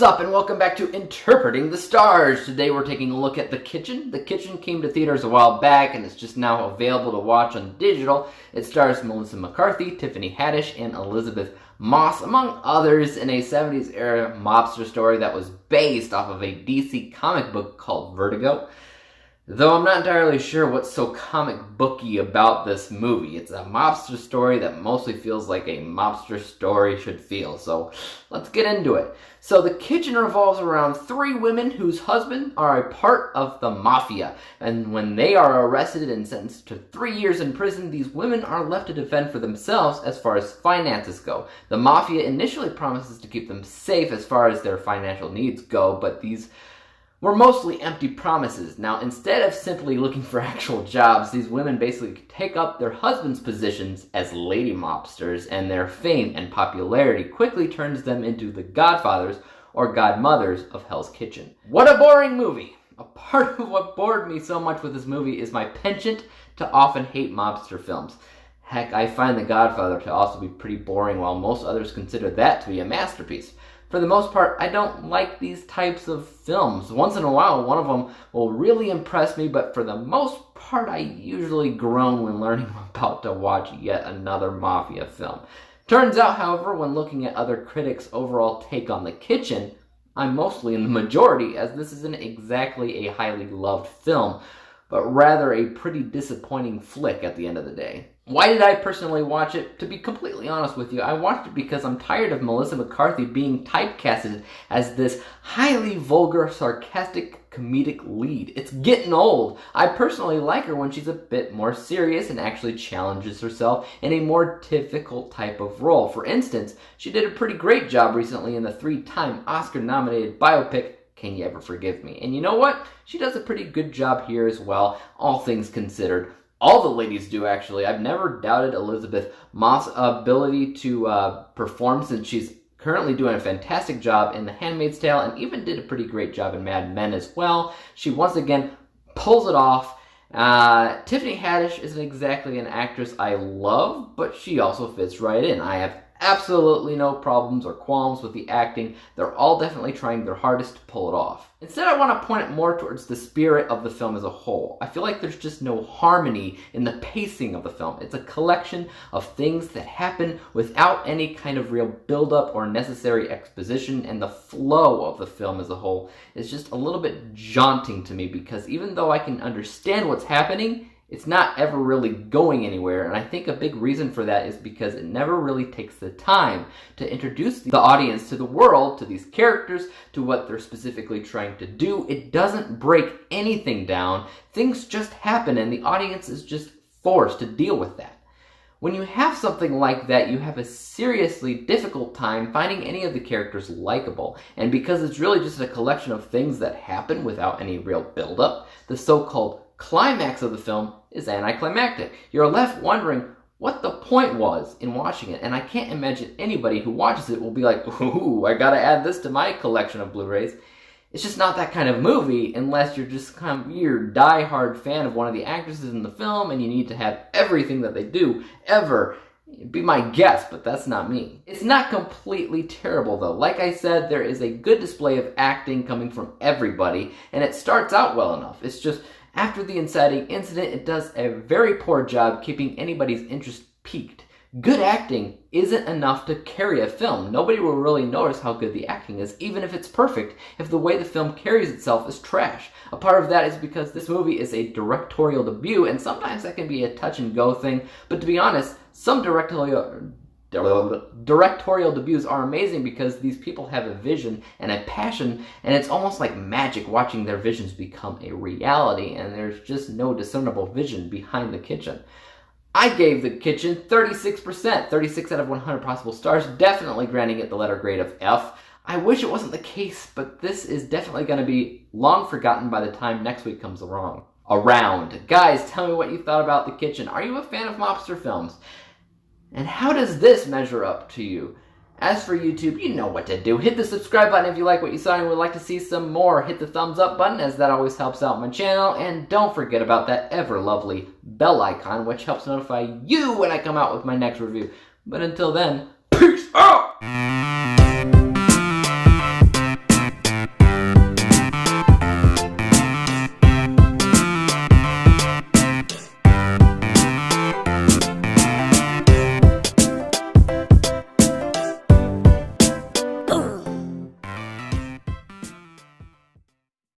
What's up, and welcome back to Interpreting the Stars. Today we're taking a look at The Kitchen. The Kitchen came to theaters a while back and it's just now available to watch on digital. It stars Melissa McCarthy, Tiffany Hadish, and Elisabeth Moss, among others, in a 70s era mobster story that was based off of a DC comic book called Vertigo. Though I'm not entirely sure what's so comic booky about this movie. It's a mobster story that mostly feels like a mobster story should feel, so let's get into it. So The Kitchen revolves around three women whose husbands are a part of the mafia, and when they are arrested and sentenced to 3 years in prison, these women are left to defend for themselves as far as finances go. The mafia initially promises to keep them safe as far as their financial needs go, but these were mostly empty promises. Now, instead of simply looking for actual jobs, these women basically take up their husbands' positions as lady mobsters, and their fame and popularity quickly turns them into the godfathers or godmothers of Hell's Kitchen. What a boring movie! A part of what bored me so much with this movie is my penchant to often hate mobster films. Heck, I find The Godfather to also be pretty boring, while most others consider that to be a masterpiece. For the most part, I don't like these types of films. Once in a while, one of them will really impress me, but for the most part, I usually groan when learning I'm about to watch yet another mafia film. Turns out, however, when looking at other critics' overall take on The Kitchen, I'm mostly in the majority, as this isn't exactly a highly loved film, but rather a pretty disappointing flick at the end of the day. Why did I personally watch it? To be completely honest with you, I watched it because I'm tired of Melissa McCarthy being typecasted as this highly vulgar, sarcastic, comedic lead. It's getting old. I personally like her when she's a bit more serious and actually challenges herself in a more difficult type of role. For instance, she did a pretty great job recently in the 3-time Oscar-nominated biopic Can You Ever Forgive Me? And you know what? She does a pretty good job here as well, all things considered. All the ladies do, actually. I've never doubted Elisabeth Moss' ability to perform, since she's currently doing a fantastic job in The Handmaid's Tale and even did a pretty great job in Mad Men as well. She once again pulls it off. Tiffany Hadish isn't exactly an actress I love, but she also fits right in. I have absolutely no problems or qualms with the acting. They're all definitely trying their hardest to pull it off. Instead, I want to point it more towards the spirit of the film as a whole. I feel like there's just no harmony in the pacing of the film. It's a collection of things that happen without any kind of real build-up or necessary exposition, and the flow of the film as a whole is just a little bit jaunting to me, because even though I can understand what's happening, it's not ever really going anywhere, and I think a big reason for that is because it never really takes the time to introduce the audience to the world, to these characters, to what they're specifically trying to do. It doesn't break anything down. Things just happen, and the audience is just forced to deal with that. When you have something like that, you have a seriously difficult time finding any of the characters likable. And because it's really just a collection of things that happen without any real build-up, the so-called climax of the film is anticlimactic. You're left wondering what the point was in watching it, and I can't imagine anybody who watches it will be like, ooh, I gotta add this to my collection of Blu-rays. It's just not that kind of movie unless you're just kind of your die-hard fan of one of the actresses in the film and you need to have everything that they do ever. Be my guess, but that's not me. It's not completely terrible though. Like I said, there is a good display of acting coming from everybody, and it starts out well enough. It's just after the inciting incident, it does a very poor job keeping anybody's interest piqued. Good acting isn't enough to carry a film. Nobody will really notice how good the acting is, even if it's perfect, if the way the film carries itself is trash. A part of that is because this movie is a directorial debut, and sometimes that can be a touch-and-go thing, but to be honest, some directorial debuts are amazing because these people have a vision and a passion, and it's almost like magic watching their visions become a reality, and there's just no discernible vision behind The Kitchen. I gave The Kitchen 36%, 36 out of 100 possible stars, definitely granting it the letter grade of F. I wish it wasn't the case, but this is definitely going to be long forgotten by the time next week comes around. Guys, tell me what you thought about The Kitchen. Are you a fan of mobster films? And how does this measure up to you? As for YouTube, you know what to do. Hit the subscribe button if you like what you saw and would like to see some more. Hit the thumbs up button, as that always helps out my channel. And don't forget about that ever lovely bell icon, which helps notify you when I come out with my next review. But until then, peace out!